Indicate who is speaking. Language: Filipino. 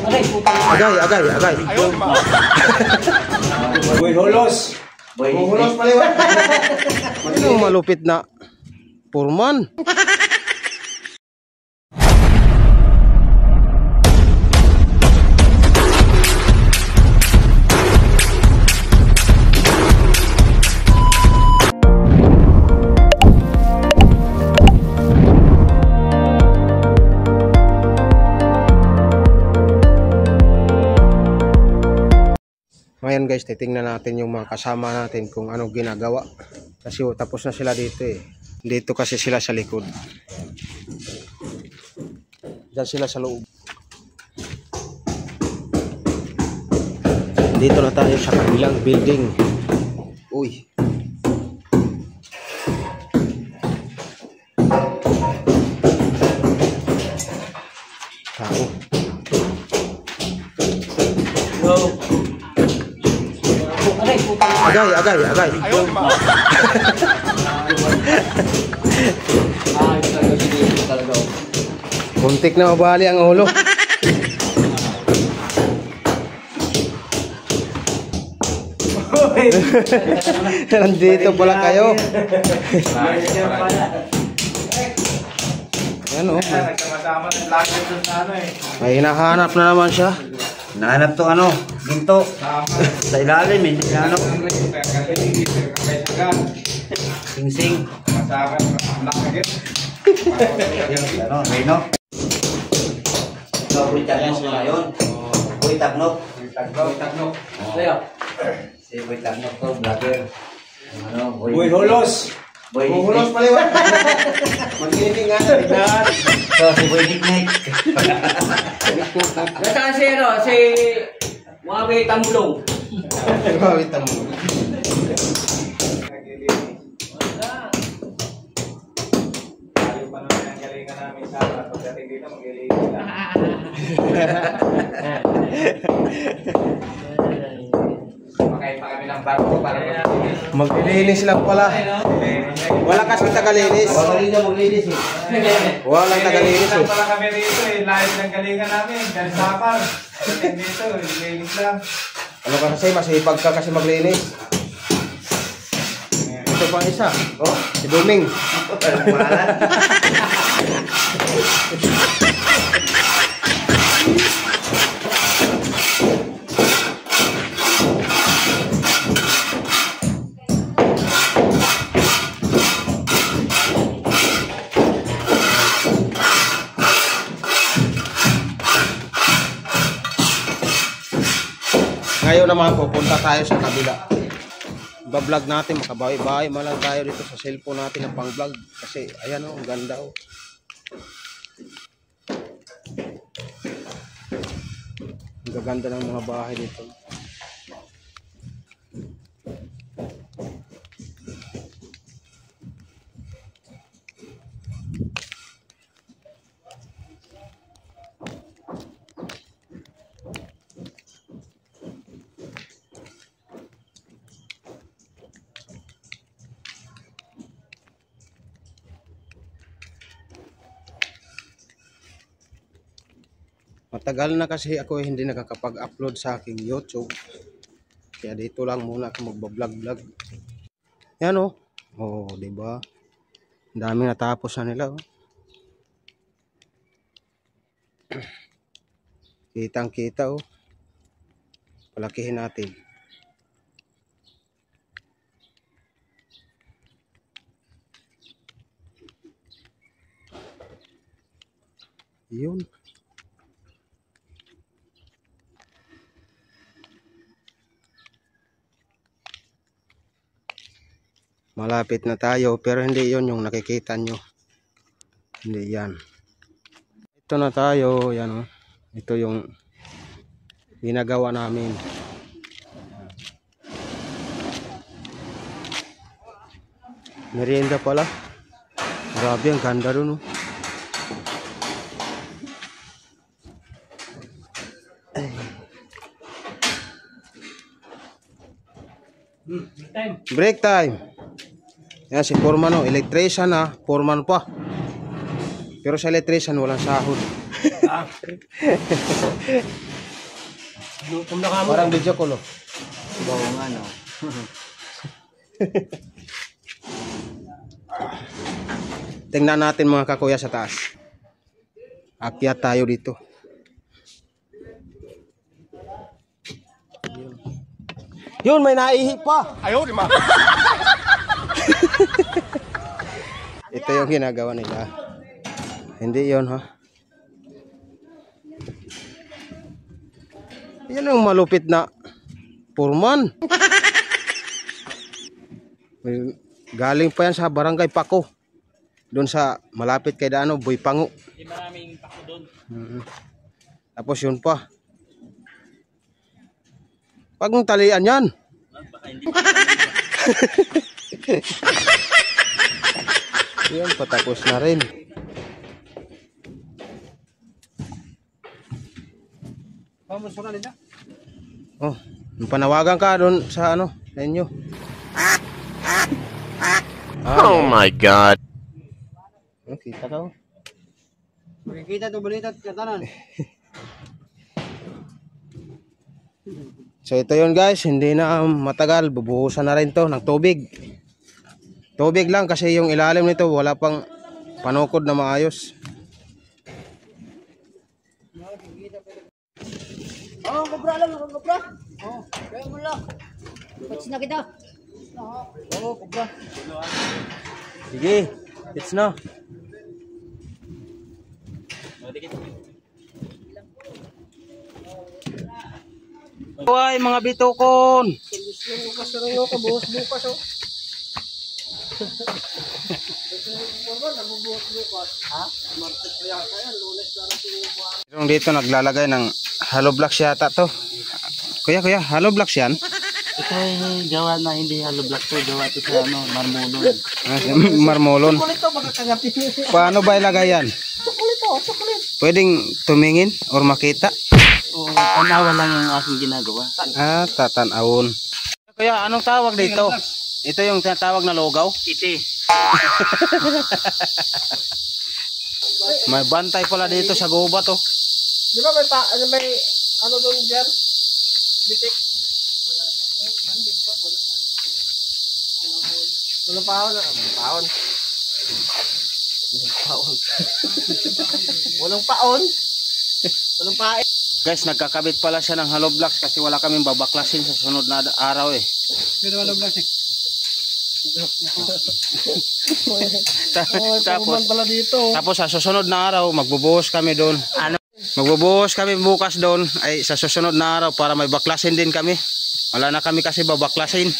Speaker 1: Agay.
Speaker 2: Boy Holos. Holos paliwan.
Speaker 1: Ano malupit na Purman? Ngayon guys, titingnan natin yung mga kasama natin kung anong ginagawa. Kasi tapos na sila dito eh. Dito kasi sila sa likod. Diyan sila sa loob. Dito na tayo sa kabilang building. Uy. Tao.
Speaker 2: Hello.
Speaker 1: Agay. Muntik na mabali ang ulo. Nandito pala kayo. Ano? May hinahanap na naman siya.
Speaker 2: Nahanap to ano, ginto. Sa ilalim, hindi na ano. Sing-sing. Ano, Reno? Ikaw, Boy Tagnok na yun. Boy Tagnok. Si Boy Tagnok to, vlogger. Boy Holos. Boy Holos paliwan. Mag-inig nga sa tignan. So, si Boy Nick.
Speaker 3: Nasaan si ano, si Mami Tambulong.
Speaker 1: Mami Tambulong.
Speaker 2: Makain pa kami ng barko para
Speaker 1: maglilinis lang pala. Wala kasi tagalinis.
Speaker 2: Maglinis eh.
Speaker 1: Walang tagalinis eh.
Speaker 4: Pala kami rito eh, lahat ng galingan namin, dahil sapang. Dito, linis lang.
Speaker 1: Ano ka kasi, masipag ka kasi maglinis. Ito pa isa. Oh, si Duming. Ngayon naman pupunta tayo sa kabila. Ba-vlog natin, makabawi-bawi man lang tayo dito sa cellphone natin ng pang-vlog kasi ayan oh, ang ganda oh. Ang gaganda ng mga bahay dito. Matagal na kasi ako hindi nakakapag-upload sa aking YouTube. Kaya dito lang muna ako magba-vlog-vlog. Yan oh. Oh, di ba? Ang dami natapos na nila oh. Kitang-kita oh. Palakihin natin. Yun. Malapit na tayo pero hindi yon yung nakikita nyo. Hindi yan. Ito na tayo. Yan oh. Ito yung ginagawa namin. Merienda pala. Grabe ang ganda dun oh. Break time. Yan si Foreman oh, electrician ha, Foreman pa. Pero sa electrician walang sahod. Parang video call, oh.
Speaker 3: Oo nga, no.
Speaker 1: Tingnan natin mga kakuya sa taas. Akyat tayo dito. Yun, may naihi pa. Ayaw, di ma. Ito yung ginagawa nila. Hindi yun, ha? Yan ang malupit na purman. Galing pa yan sa Barangay Paco. Doon sa malapit kay Dano, Boy Pango.
Speaker 3: Hindi maraming pako doon.
Speaker 1: Tapos yun pa. Pag talian yan.
Speaker 3: Baka hindi.
Speaker 1: Yan, patapos na rin. Oh, panawagan ka doon sa ano, sa inyo.
Speaker 5: Oh my God.
Speaker 1: Oh, kita ka.
Speaker 2: Makikita to balita at katanan.
Speaker 1: So ito yun guys, hindi na matagal, bubuhusan na rin to ng tubig. Tubig lang kasi yung ilalim nito wala pang panukod na maayos.
Speaker 6: Oh, kubra lang, kubra. Oh, kaya mo lang. Patch na kita. Oh, kubra.
Speaker 1: Sige, it's na. Hoy mga bitukon. Yung dito naglalagay ng hollow blocks yata to. Kuya, hollow blocks yan?
Speaker 3: Ito ay gawa na hindi hollow block to. Gawa ito sa ano, marmolon.
Speaker 1: Marmolon. Paano ba ilagay yan? Pwedeng tumingin or makita?
Speaker 3: Oo, tanawa lang yung aking ginagawa.
Speaker 1: Ah, tatanawon. Kuya, anong tawag dito? Ito yung tinatawag na logaw?
Speaker 3: Iti.
Speaker 1: May bantay pala dito sa gubat oh.
Speaker 2: Di ba may ano doon dyan? Bitik. Walang paon. Paon. Walang paon. Walang paon.
Speaker 1: Guys, nagkakabit pala siya ng hollow blocks kasi wala kaming babaklasin sa sunod na araw eh.
Speaker 2: Pero walang blocks eh.
Speaker 1: Tapos
Speaker 2: pala dito.
Speaker 1: Tapos sa susunod na araw magbubuhos kami doon. Ano? Magbubuhos kami bukas doon ay sa susunod na araw para may baklasin din kami. Wala na kami kasi babaklasin.